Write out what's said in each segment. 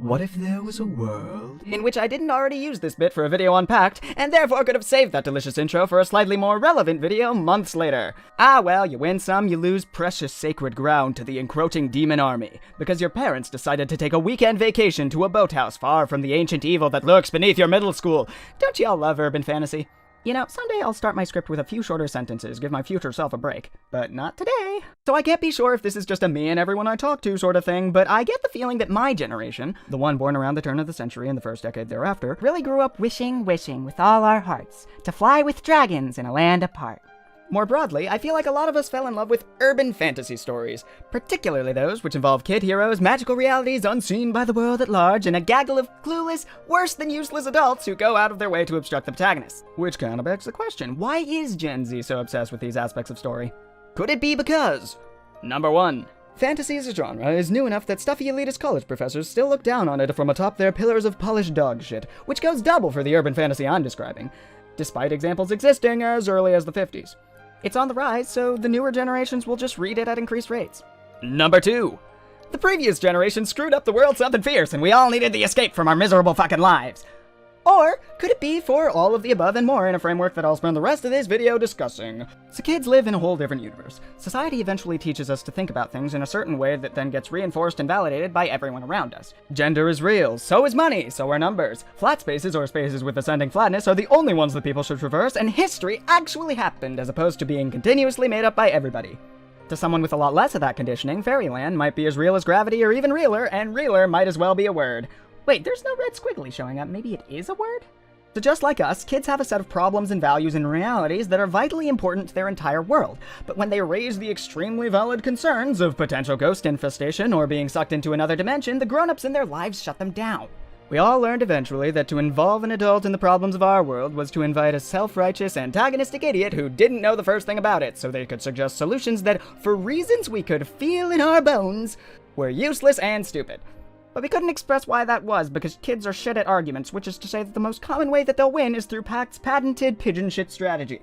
What if there was a world in which I didn't already use this bit for a video unpacked, and therefore could have saved that delicious intro for a slightly more relevant video months later? Ah well, you win some, you lose precious sacred ground to the encroaching demon army, because your parents decided to take a weekend vacation to a boathouse far from the ancient evil that lurks beneath your middle school. Don't y'all love urban fantasy? You know, someday I'll start my script with a few shorter sentences, give my future self a break. But not today. So I can't be sure if this is just a me and everyone I talk to sort of thing, but I get the feeling that my generation, the one born around the turn of the century and the first decade thereafter, really grew up wishing with all our hearts to fly with dragons in a land apart. More broadly, I feel like a lot of us fell in love with urban fantasy stories, particularly those which involve kid heroes, magical realities unseen by the world at large, and a gaggle of clueless, worse than useless adults who go out of their way to obstruct the protagonists. Which kind of begs the question, why is Gen Z so obsessed with these aspects of story? Could it be because? Number 1. Fantasy as a genre is new enough that stuffy elitist college professors still look down on it from atop their pillars of polished dog shit, which goes double for the urban fantasy I'm describing, despite examples existing as early as the 50s. It's on the rise, so the newer generations will just read it at increased rates. Number 2. The previous generation screwed up the world something fierce, and we all needed the escape from our miserable fucking lives. Or could it be for all of the above and more in a framework that I'll spend the rest of this video discussing? So kids live in a whole different universe. Society eventually teaches us to think about things in a certain way that then gets reinforced and validated by everyone around us. Gender is real, so is money, so are numbers. Flat spaces or spaces with ascending flatness are the only ones that people should traverse, and history actually happened as opposed to being continuously made up by everybody. To someone with a lot less of that conditioning, fairyland might be as real as gravity or even realer, and realer might as well be a word. Wait, there's no red squiggly showing up. Maybe it is a word? So just like us, kids have a set of problems and values and realities that are vitally important to their entire world. But when they raise the extremely valid concerns of potential ghost infestation or being sucked into another dimension, the grown-ups in their lives shut them down. We all learned eventually that to involve an adult in the problems of our world was to invite a self-righteous, antagonistic idiot who didn't know the first thing about it, so they could suggest solutions that, for reasons we could feel in our bones, were useless and stupid. But we couldn't express why that was, because kids are shit at arguments, which is to say that the most common way that they'll win is through Pact's patented pigeon shit strategy.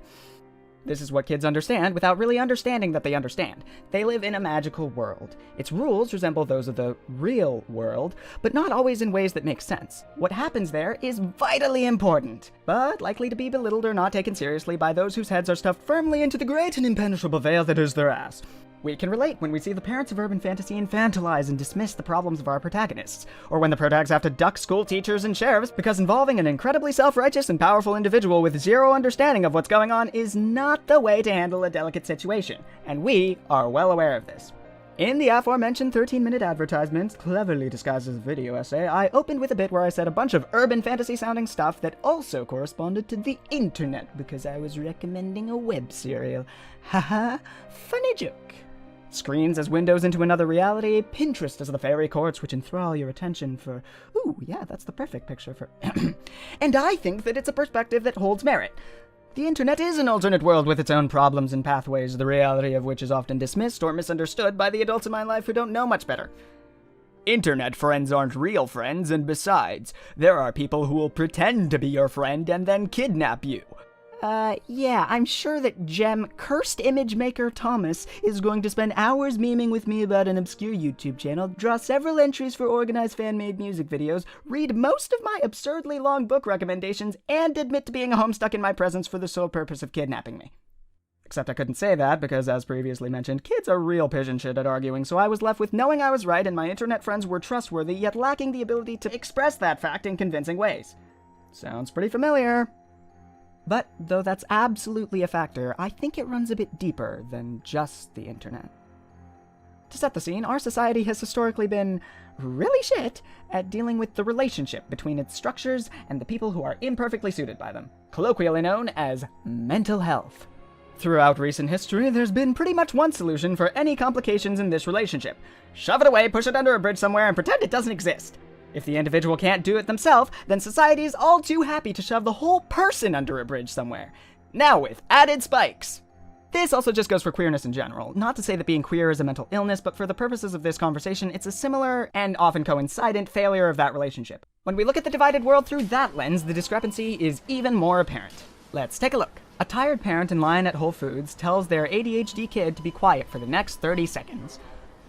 This is what kids understand without really understanding that they understand. They live in a magical world. Its rules resemble those of the real world, but not always in ways that make sense. What happens there is vitally important, but likely to be belittled or not taken seriously by those whose heads are stuffed firmly into the great and impenetrable veil that is their ass. We can relate when we see the parents of urban fantasy infantilize and dismiss the problems of our protagonists, or when the protags have to duck school teachers and sheriffs because involving an incredibly self-righteous and powerful individual with zero understanding of what's going on is not the way to handle a delicate situation, and we are well aware of this. In the aforementioned 13-minute advertisement, cleverly disguised as a video essay, I opened with a bit where I said a bunch of urban fantasy-sounding stuff that also corresponded to the internet because I was recommending a web serial. Haha, funny joke. Screens as windows into another reality, Pinterest as the fairy courts which enthrall your attention for, ooh, yeah, that's the perfect picture for and I think that it's a perspective that holds merit. The internet is an alternate world with its own problems and pathways, the reality of which is often dismissed or misunderstood by the adults in my life who don't know much better. Internet friends aren't real friends, and besides, there are people who will pretend to be your friend and then kidnap you. Yeah, I'm sure that Cursed Image Maker Thomas is going to spend hours memeing with me about an obscure YouTube channel, draw several entries for organized fan-made music videos, read most of my absurdly long book recommendations, and admit to being a homestuck in my presence for the sole purpose of kidnapping me. Except I couldn't say that because, as previously mentioned, kids are real pigeon shit at arguing, so I was left with knowing I was right and my internet friends were trustworthy, yet lacking the ability to express that fact in convincing ways. Sounds pretty familiar. But, though that's absolutely a factor, I think it runs a bit deeper than just the internet. To set the scene, our society has historically been really shit at dealing with the relationship between its structures and the people who are imperfectly suited by them, colloquially known as mental health. Throughout recent history, there's been pretty much one solution for any complications in this relationship. Shove it away, push it under a bridge somewhere, and pretend it doesn't exist. If the individual can't do it themselves, then society is all too happy to shove the whole person under a bridge somewhere. Now with added spikes. This also just goes for queerness in general. Not to say that being queer is a mental illness, but for the purposes of this conversation, it's a similar, and often coincident, failure of that relationship. When we look at the divided world through that lens, the discrepancy is even more apparent. Let's take a look. A tired parent in line at Whole Foods tells their ADHD kid to be quiet for the next 30 seconds.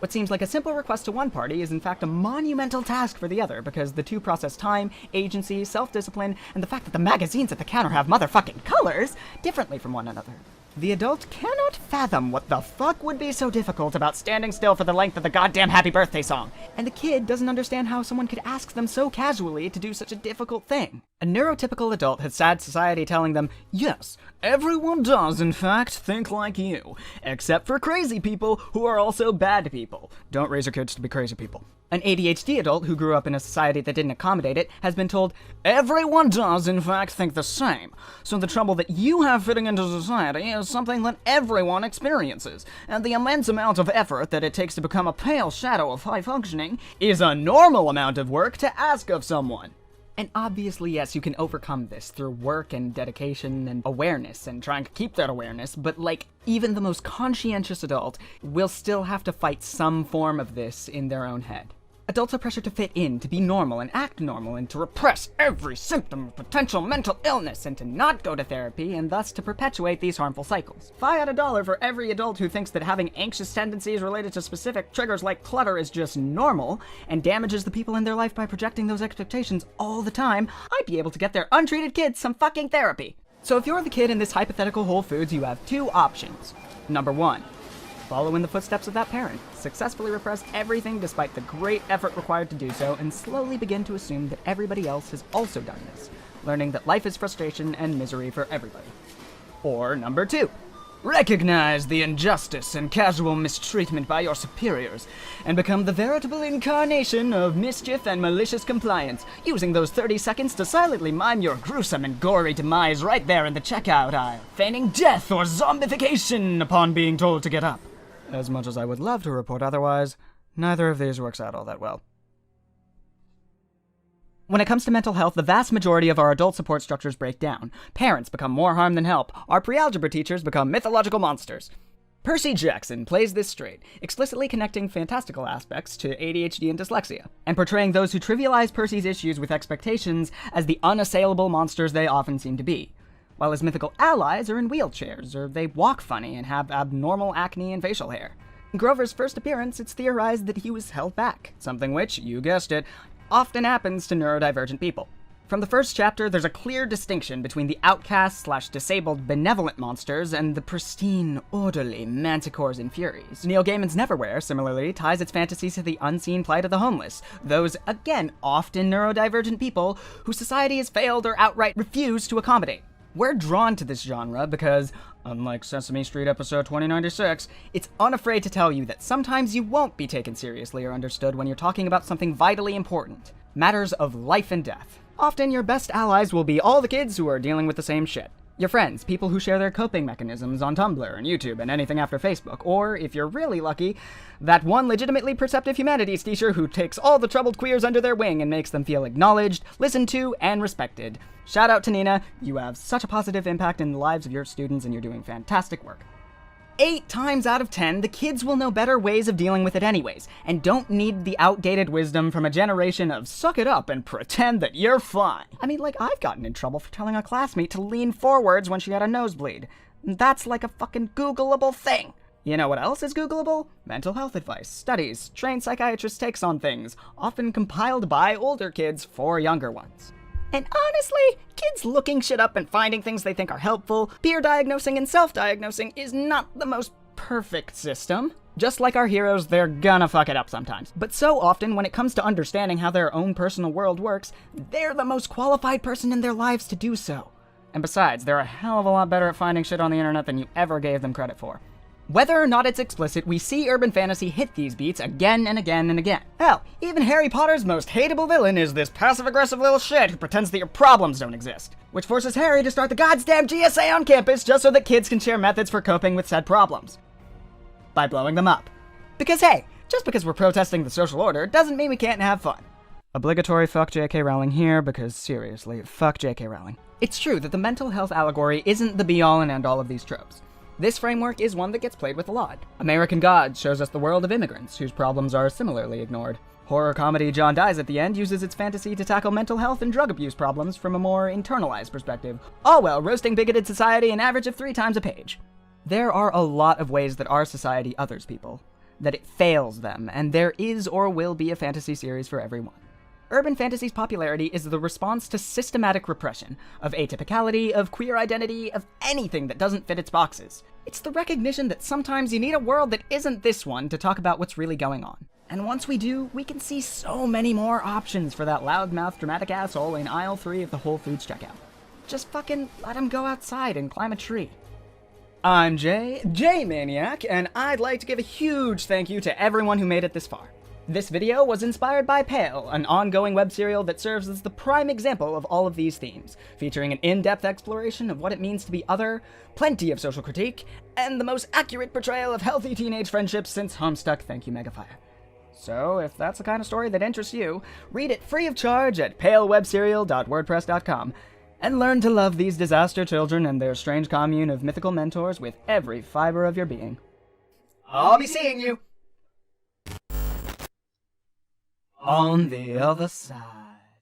What seems like a simple request to one party is in fact a monumental task for the other, because the two process time, agency, self-discipline, and the fact that the magazines at the counter have motherfucking colors differently from one another. The adult cannot fathom what the fuck would be so difficult about standing still for the length of the goddamn happy birthday song, and the kid doesn't understand how someone could ask them so casually to do such a difficult thing. A neurotypical adult has sad society telling them, yes, everyone does in fact think like you, except for crazy people who are also bad people. Don't raise your kids to be crazy people. An ADHD adult who grew up in a society that didn't accommodate it has been told, everyone does in fact think the same. So the trouble that you have fitting into society is something that everyone experiences, and the immense amount of effort that it takes to become a pale shadow of high functioning is a normal amount of work to ask of someone. And obviously, yes, you can overcome this through work and dedication and awareness and trying to keep that awareness, but like, even the most conscientious adult will still have to fight some form of this in their own head. Adults are pressured to fit in, to be normal and act normal, and to repress every symptom of potential mental illness, and to not go to therapy, and thus to perpetuate these harmful cycles. If I had $1 for every adult who thinks that having anxious tendencies related to specific triggers like clutter is just normal, and damages the people in their life by projecting those expectations all the time, I'd be able to get their untreated kids some fucking therapy. So if you're the kid in this hypothetical Whole Foods, you have two options. Number 1. Follow in the footsteps of that parent, successfully repress everything despite the great effort required to do so, and slowly begin to assume that everybody else has also done this, learning that life is frustration and misery for everybody. Or number 2, recognize the injustice and casual mistreatment by your superiors, and become the veritable incarnation of mischief and malicious compliance, using those 30 seconds to silently mime your gruesome and gory demise right there in the checkout aisle, feigning death or zombification upon being told to get up. As much as I would love to report otherwise, neither of these works out all that well. When it comes to mental health, the vast majority of our adult support structures break down. Parents become more harm than help. Our pre-algebra teachers become mythological monsters. Percy Jackson plays this straight, explicitly connecting fantastical aspects to ADHD and dyslexia, and portraying those who trivialize Percy's issues with expectations as the unassailable monsters they often seem to be, while his mythical allies are in wheelchairs, or they walk funny and have abnormal acne and facial hair. In Grover's first appearance, it's theorized that he was held back, something which, you guessed it, often happens to neurodivergent people. From the first chapter, there's a clear distinction between the outcast/disabled benevolent monsters and the pristine, orderly manticores and furies. Neil Gaiman's Neverwhere, similarly, ties its fantasies to the unseen plight of the homeless, those, again, often neurodivergent people whose society has failed or outright refused to accommodate. We're drawn to this genre because, unlike Sesame Street episode 2096, it's unafraid to tell you that sometimes you won't be taken seriously or understood when you're talking about something vitally important, matters of life and death. Often your best allies will be all the kids who are dealing with the same shit. Your friends, people who share their coping mechanisms on Tumblr and YouTube and anything after Facebook, or, if you're really lucky, that one legitimately perceptive humanities teacher who takes all the troubled queers under their wing and makes them feel acknowledged, listened to, and respected. Shout out to Nina, you have such a positive impact in the lives of your students and you're doing fantastic work. 8 times out of 10, the kids will know better ways of dealing with it anyways, and don't need the outdated wisdom from a generation of suck it up and pretend that you're fine. I mean, like, I've gotten in trouble for telling a classmate to lean forwards when she had a nosebleed. That's like a fucking Googleable thing. You know what else is Googleable? Mental health advice, studies, trained psychiatrists' takes on things, often compiled by older kids for younger ones. And honestly, kids looking shit up and finding things they think are helpful, peer diagnosing and self-diagnosing is not the most perfect system. Just like our heroes, they're gonna fuck it up sometimes. But so often, when it comes to understanding how their own personal world works, they're the most qualified person in their lives to do so. And besides, they're a hell of a lot better at finding shit on the internet than you ever gave them credit for. Whether or not it's explicit, we see urban fantasy hit these beats again and again and again. Hell, even Harry Potter's most hateable villain is this passive-aggressive little shit who pretends that your problems don't exist, which forces Harry to start the goddamn GSA on campus just so that kids can share methods for coping with said problems. By blowing them up. Because hey, just because we're protesting the social order doesn't mean we can't have fun. Obligatory fuck J.K. Rowling here, because seriously, fuck J.K. Rowling. It's true that the mental health allegory isn't the be-all and end-all of these tropes. This framework is one that gets played with a lot. American Gods shows us the world of immigrants, whose problems are similarly ignored. Horror comedy John Dies at the End uses its fantasy to tackle mental health and drug abuse problems from a more internalized perspective, all while roasting bigoted society an average of 3 times a page. There are a lot of ways that our society others people. that it fails them, and there is or will be a fantasy series for everyone. Urban fantasy's popularity is the response to systematic repression, of atypicality, of queer identity, of anything that doesn't fit its boxes. It's the recognition that sometimes you need a world that isn't this one to talk about what's really going on. And once we do, we can see so many more options for that loudmouth dramatic asshole in aisle 3 of the Whole Foods checkout. Just fucking let him go outside and climb a tree. I'm Jay, J-Maniac, and I'd like to give a huge thank you to everyone who made it this far. This video was inspired by Pale, an ongoing web serial that serves as the prime example of all of these themes, featuring an in-depth exploration of what it means to be other, plenty of social critique, and the most accurate portrayal of healthy teenage friendships since Homestuck. Thank you, Megafire. So, if that's the kind of story that interests you, read it free of charge at palewebserial.wordpress.com, and learn to love these disaster children and their strange commune of mythical mentors with every fiber of your being. I'll be seeing you on the other side.